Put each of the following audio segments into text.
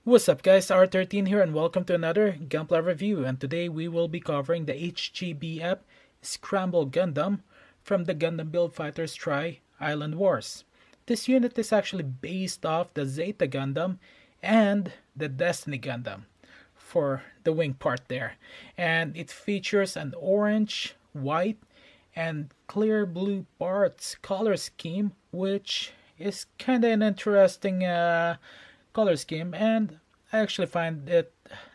What's up guys, R13 here and welcome to another Gunpla review, and today we will be covering the HGBF Scramble Gundam from the Gundam Build Fighters Tri Island Wars. This unit is actually based off the Zeta Gundam and the Destiny Gundam for the wing part there, and it features an orange, white, and clear blue parts color scheme, which is kind of an interesting color scheme, and I actually find it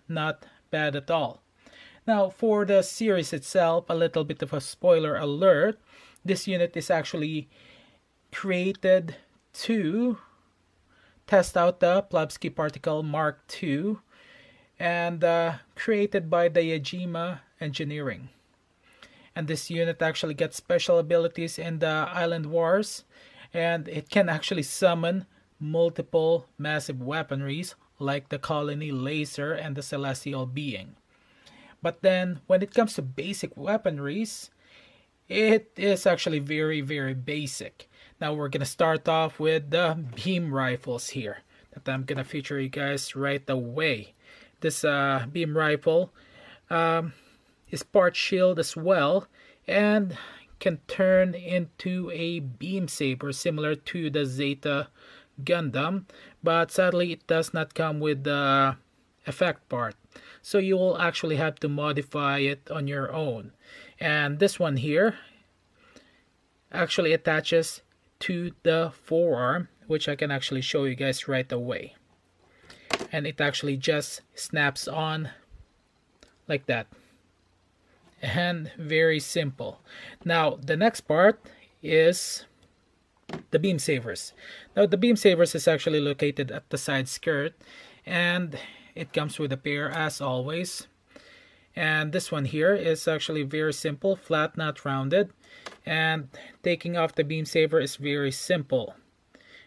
not bad at all. Now, for the series itself, a little bit of a spoiler alert. This unit is actually created to test out the Plabsky Particle Mark II and created by the Yajima Engineering. And this unit actually gets special abilities in the Island Wars, and it can actually summon multiple massive weaponries like the Colony Laser and the Celestial Being. But then when it comes to basic weaponries, it is actually very basic. Now we're gonna start off with the beam rifles here that I'm gonna feature you guys right away. This beam rifle is part shield as well and can turn into a beam saber similar to the Zeta Gundam, but sadly it does not come with the effect part, so you will actually have to modify it on your own. And this one here actually attaches to the forearm, which I can actually show you guys right away, and it actually just snaps on like that, and very simple. Now the next part is the beam sabers. Now the beam sabers is actually located at the side skirt, and it comes with a pair as always. And this one here is actually very simple, flat, not rounded, and taking off the beam saber is very simple,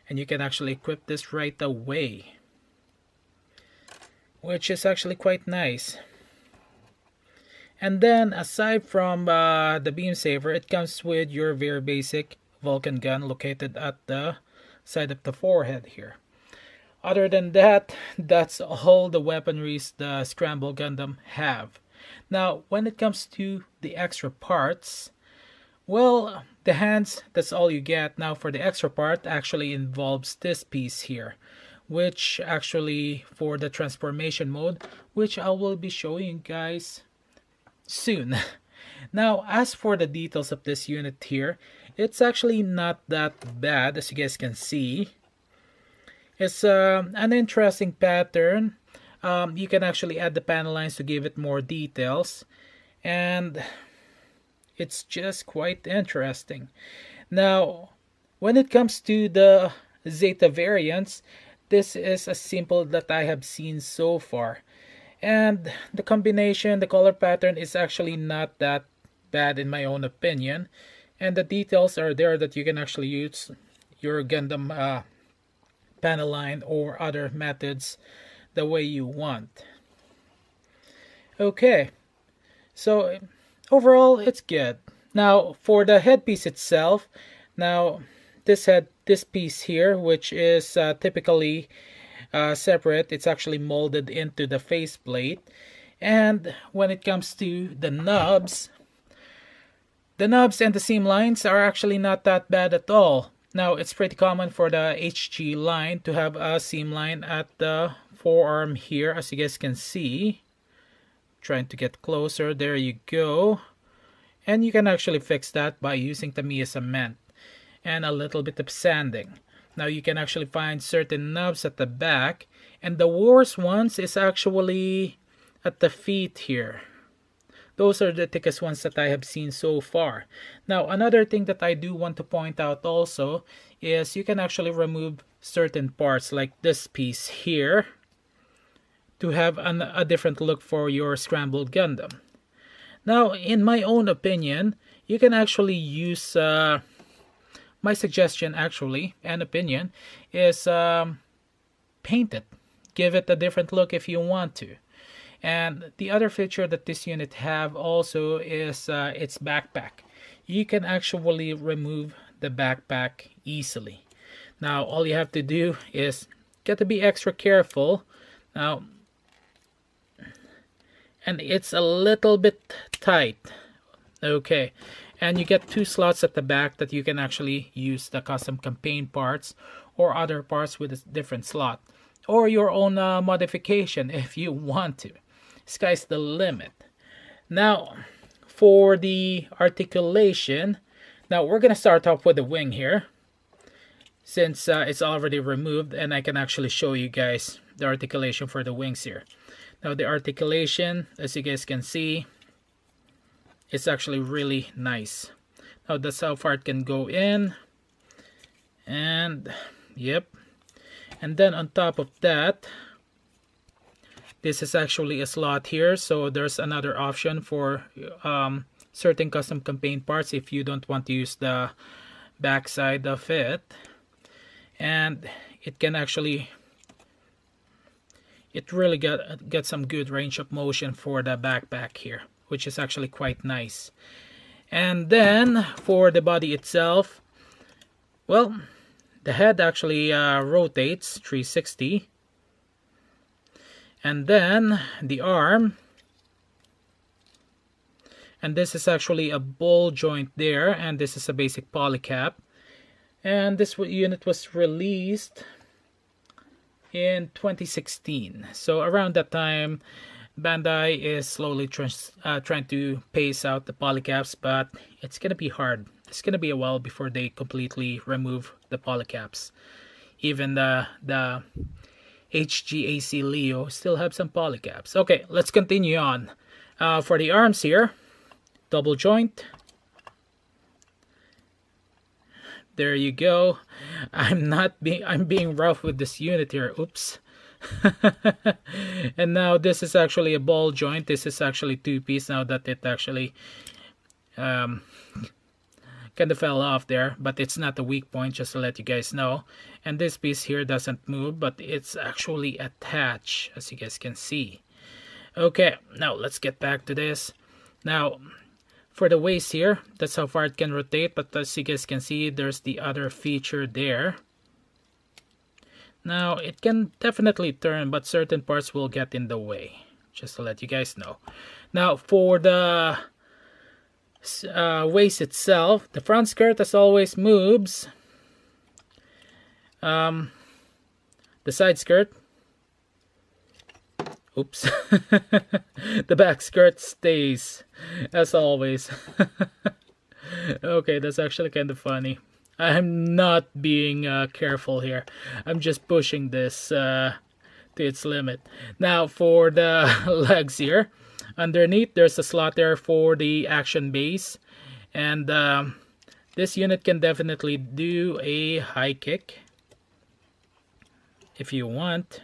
and you can actually equip this right away, which is actually quite nice. And then aside from the beam saber, it comes with your very basic Vulcan gun located at the side of the forehead here. Other than that, that's all the weaponries the Scramble Gundam have. Now when it comes to the extra parts, well, the hands, that's all you get. Now for the extra part actually involves this piece here, which actually for the transformation mode, which I will be showing you guys soon. Now as for the details of this unit here, it's actually not that bad, as you guys can see. It's an interesting pattern. You can actually add the panel lines to give it more details, and it's just quite interesting. Now when it comes to the Zeta variants, this is as simple that I have seen so far, and the combination, the color pattern is actually not that bad in my own opinion, and the details are there that you can actually use your Gundam panel line or other methods the way you want. Okay, so overall it's good. Now for the headpiece itself, now this piece here, which is typically separate, it's actually molded into the faceplate. And when it comes to the nubs and the seam lines are actually not that bad at all. Now it's pretty common for the HG line to have a seam line at the forearm here, as you guys can see. Trying to get closer, there you go. And you can actually fix that by using Tamiya cement and a little bit of sanding. Now you can actually find certain nubs at the back, and the worst ones is actually at the feet here. Those are the thickest ones that I have seen so far. Now another thing that I do want to point out also is you can actually remove certain parts like this piece here to have a different look for your Scrambled Gundam. Now in my own opinion, you can actually use my suggestion actually and opinion is paint it, give it a different look if you want to. And the other feature that this unit have also is its backpack. You can actually remove the backpack easily. Now all you have to do is got to be extra careful Now, and it's a little bit tight. Okay, and you get 2 slots at the back that you can actually use the custom campaign parts or other parts with a different slot, or your own modification if you want to. Sky's the limit. Now, for the articulation, now we're gonna start off with the wing here, since it's already removed, and I can actually show you guys the articulation for the wings here. Now the articulation, as you guys can see, it's actually really nice. Now that's how far it can go in, and yep. And then on top of that, this is actually a slot here, so there's another option for certain custom campaign parts if you don't want to use the back side of it. And it can actually, it really get some good range of motion for the backpack here, which is actually quite nice. And then for the body itself, well, the head actually rotates 360. And then the arm, and this is actually a ball joint there, and this is a basic polycap. And this unit was released in 2016. So around that time, Bandai is slowly trying to pace out the polycaps, but it's gonna be hard. It's gonna be a while before they completely remove the polycaps. Even the HGAC Leo still have some polycaps. Okay, let's continue on. For the arms here, double joint. There you go. I'm being rough with this unit here. Oops. And now this is actually a ball joint. This is actually 2-piece now that it actually kind of fell off there, but it's not a weak point, just to let you guys know. And this piece here doesn't move, but it's actually attached, as you guys can see. Okay, now let's get back to this. Now, for the waist here, that's how far it can rotate, but as you guys can see, there's the other feature there. Now, it can definitely turn, but certain parts will get in the way, just to let you guys know. Now, for the waist itself, the front skirt as always moves. The side skirt, oops, the back skirt stays as always. Okay, that's actually kind of funny. I'm not being careful here. I'm just pushing this to its limit. Now for the legs here, underneath there's a slot there for the action base, and this unit can definitely do a high kick if you want,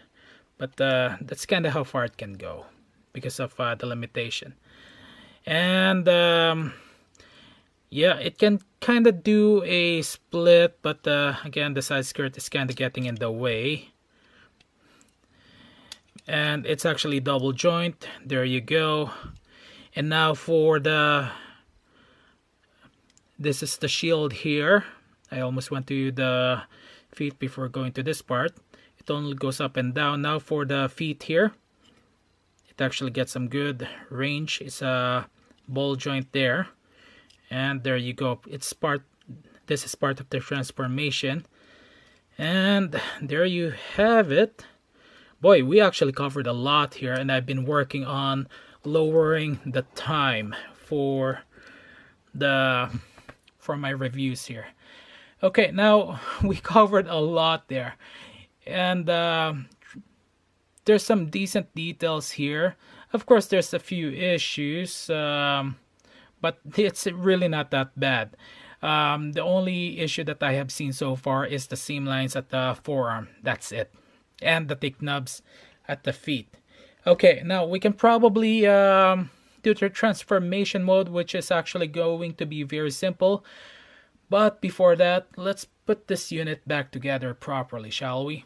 but that's kind of how far it can go because of the limitation. And yeah, it can kind of do a split, but again, the side skirt is kind of getting in the way. And it's actually double joint. There you go. And now for this is the shield here. I almost went to the feet before going to this part. It only goes up and down. Now for the feet here, it actually gets some good range. It's a ball joint there. And there you go. This is part of the transformation. And there you have it. Boy, we actually covered a lot here, and I've been working on lowering the time for my reviews here. Okay, now we covered a lot there, and there's some decent details here. Of course, there's a few issues, but it's really not that bad. The only issue that I have seen so far is the seam lines at the forearm. That's it. And the thick nubs at the feet. Okay, now we can probably do the transformation mode, which is actually going to be very simple. But before that, let's put this unit back together properly, shall we?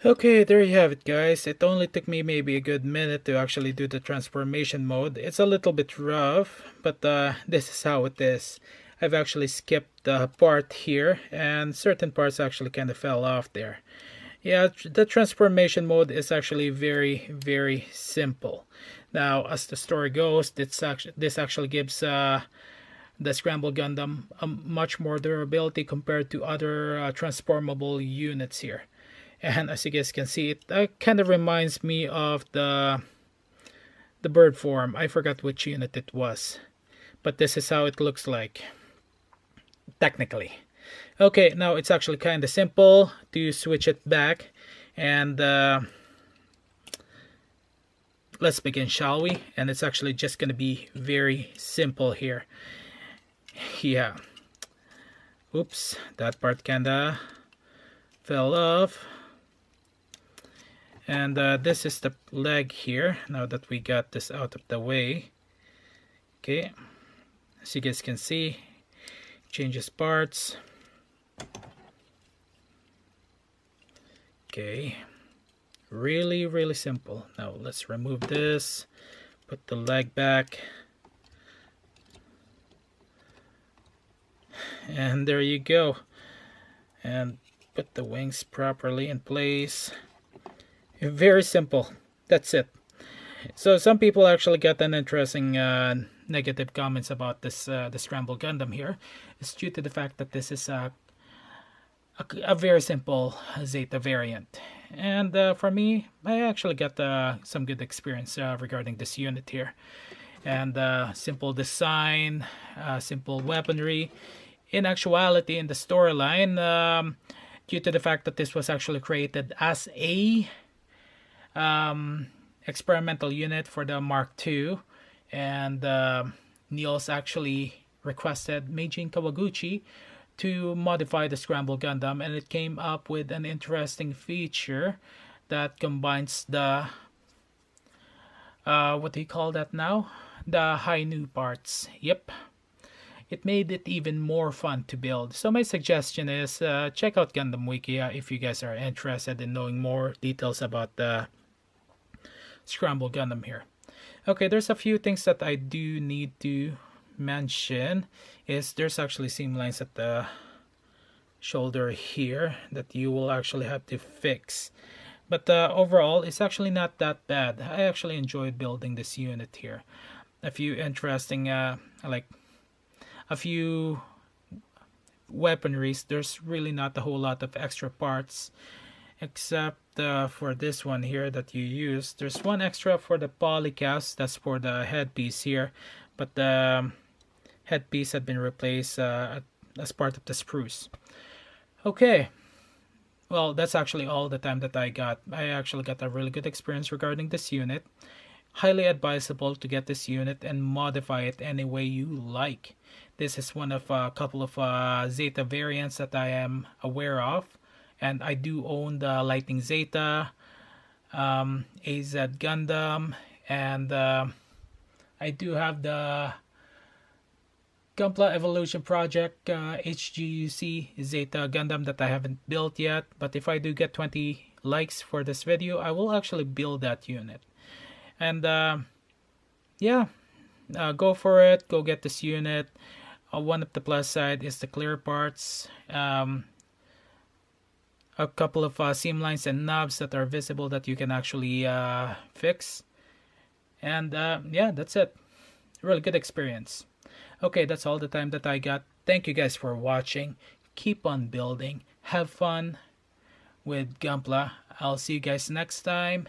Okay, there you have it, guys. It only took me maybe a good minute to actually do the transformation mode. It's a little bit rough, but this is how it is. I've actually skipped the part here, and certain parts actually kind of fell off there. Yeah, the transformation mode is actually very simple. Now, as the story goes, this actually gives the Scramble Gundam much more durability compared to other transformable units here. And as you guys can see, it kind of reminds me of the bird form. I forgot which unit it was, but this is how it looks like, technically. Okay, now it's actually kind of simple to switch it back, and let's begin, shall we? And it's actually just going to be very simple here. Yeah. Oops, that part kinda fell off. And this is the leg here, now that we got this out of the way. Okay, as you guys can see, changes parts. Okay, really simple. Now let's remove this, put the leg back, and there you go. And put the wings properly in place. Very simple. That's it. So some people actually got an interesting negative comments about this the Scramble Gundam here. It's due to the fact that this is a very simple Zeta variant. And for me, I actually got some good experience regarding this unit here. And simple design, simple weaponry. In actuality, in the storyline, due to the fact that this was actually created as a experimental unit for the Mark II, and Niels actually requested Meijin Kawaguchi to modify the Scramble Gundam, and it came up with an interesting feature that combines the what do you call that now? The Hi-Nu parts. Yep. It made it even more fun to build. So my suggestion is check out Gundam Wiki if you guys are interested in knowing more details about the Scramble Gundam here. Okay, there's a few things that I do need to mention. Is there's actually seam lines at the shoulder here that you will actually have to fix. But overall, it's actually not that bad. I actually enjoyed building this unit here. A few interesting, like a few weaponries. There's really not a whole lot of extra parts, except for this one here that you use. There's one extra for the polycast. That's for the headpiece here, but the headpiece had been replaced as part of the spruce. Okay. Well, that's actually all the time that I got. I actually got a really good experience regarding this unit. Highly advisable to get this unit and modify it any way you like. This is one of a couple of Zeta variants that I am aware of. And I do own the Lightning Zeta, AZ Gundam, and I do have the Gunpla Evolution Project HGUC Zeta Gundam that I haven't built yet. But if I do get 20 likes for this video, I will actually build that unit. And yeah, go for it. Go get this unit. One of the plus side is the clear parts. A couple of seam lines and nubs that are visible that you can actually fix. And yeah, that's it. Really good experience. Okay, that's all the time that I got. Thank you guys for watching. Keep on building. Have fun with Gunpla. I'll see you guys next time.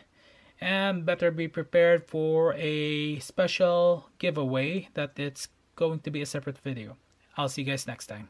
And better be prepared for a special giveaway that it's going to be a separate video. I'll see you guys next time.